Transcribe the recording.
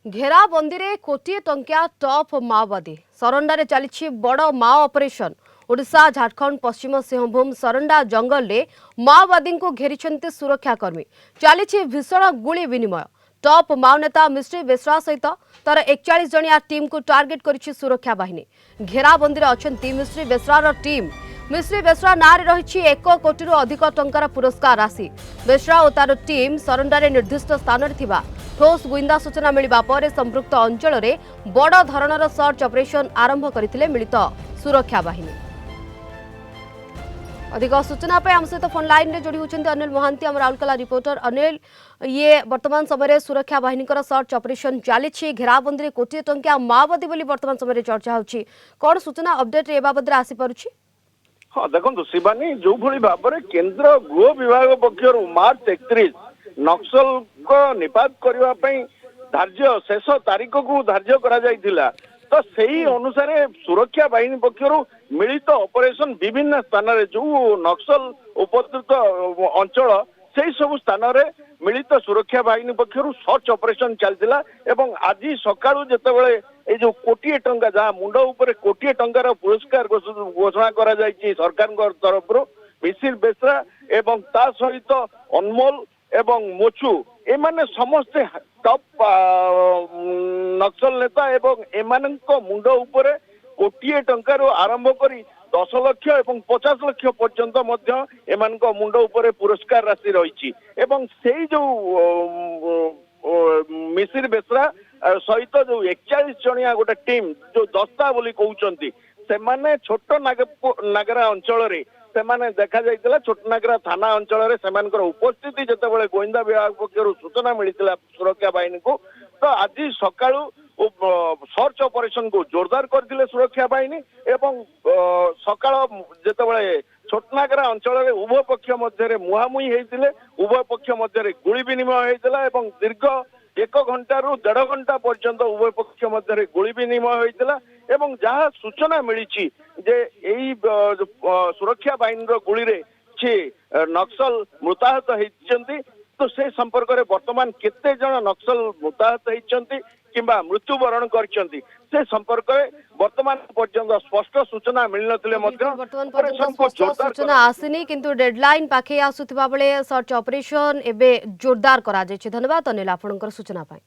घेराबंदी रे कोटी टंकिया टॉप माओवादी सरंडा चली बड़ माओ ऑपरेशन ओडिशा झारखंड पश्चिम सिंहभूम सरंडा जंगल में माओवादी को घेरी सुरक्षाकर्मी चली भीषण गुली विनिमय टॉप माओ नेता मिश्री बेसरा सहित तार 41 जनिया टीम को टार्गेट करिछि सुरक्षा बाहिनी घेराबंदी अच्छी मिश्री बेसरार टीम मिश्री बेसरा ना रही 1 कोटी अधिक टंकार पुरस्कार राशि बेसरा और तार टीम सरंडारे निर्दिष्ट स्थान में ठोस गुइंदा सूचना मिलवा पर संपृक्त अंचल में बड़ धरणर सर्च ऑपरेशन आरंभ करथिले मिलित सुरक्षा बाहिनी। अधिक सूचना पे आम सहित फोन लाइन में जोड़ी होती अनिल महांती आम राउरकेला रिपोर्टर। अनिल, ये वर्तमान समय सुरक्षा बाहिनी सर्च ऑपरेशन चली घेराबंदी कोटी टंकिया माओवादी बोली वर्तमान समय चर्चा होची कौन सूचना अपडेट ए बाबद आसी पारुची? हाँ देखो शिवानी जो भली भाव में केंद्र गृह विभाग पक्षर मार्च 31 नक्सल को निपात करने धार्य शेष तारीख को धार्य करा जायतिला तो सही अनुसार सुरक्षा बाहिनी पक्षर मिलित ऑपरेशन विभिन्न स्थान रे जो नक्सल उपद्रुत अंचल से सब स्थान रे मिलित सुरक्षा बाहिनी पक्षर सर्च ऑपरेशन चलतिला एवं आज सकाळु जेतेबेले ए जो कोटी टंका जहाँ मुंड ऊपर कोटी टंकार पुरस्कार घोषणा करा जायछि सरकार तरफ मिसिर बेसरा एवं ता सहित अनमोल एवं मोचू एमाने समस्ते टॉप नक्सल नेता एवं एमानंक मुंड ऊपर कोटी टंकार आरंभ करी 10 लाख एवं 50 लाख पर्यंत मध्य एमानक मुंड ऊपर पुरस्कार राशि रही एवं से जो मिसिर बेसरा सहित जो 41 जनिया गोटे टीम जो दस्ता बोली कहउचंती से माने छोट नागरा अंचल रे से माने देखा जाइतिला छोटनागरा थाना अंचल रे सेमानकर उपस्थिति जेतेबेले गोविंदा विभाग पक्षरु सूचना मिलितिला सुरक्षा बाहिनी को तो आज सकाळु सर्च ऑपरेशन को जोरदार करथिले सुरक्षा बाहिनी एवं सकाळ जेतेबेले छोटनागरा अंचल रे उभय पक्ष मध्य मुहामुही हेतिले उभय पक्ष मध्य गुली विनिमय हेतिला एवं दीर्घ 1 घंटा रु 1.5 घंटा पर्यंत उभय पक्ष मध्य गुली विनिमय होइतिला एवं जहाँ सूचना मिली जे यही सुरक्षा बाहिनी गुली रे नक्सल मृताहत होती तो से संपर्क में वर्तमान केते जन नक्सल मृताहत होती किंबा मृत्युवरण करछंती से संपर्क में वर्तमान पर्यंत स्पष्ट सूचना मिल नथिले सूचना आसिनी किंतु डेडलाइन पाखे आसुथिबा बेले सर्च ऑपरेशन एबे जोरदार करा जायछि। धन्यवाद अनिल आपनकर सूचना पाई।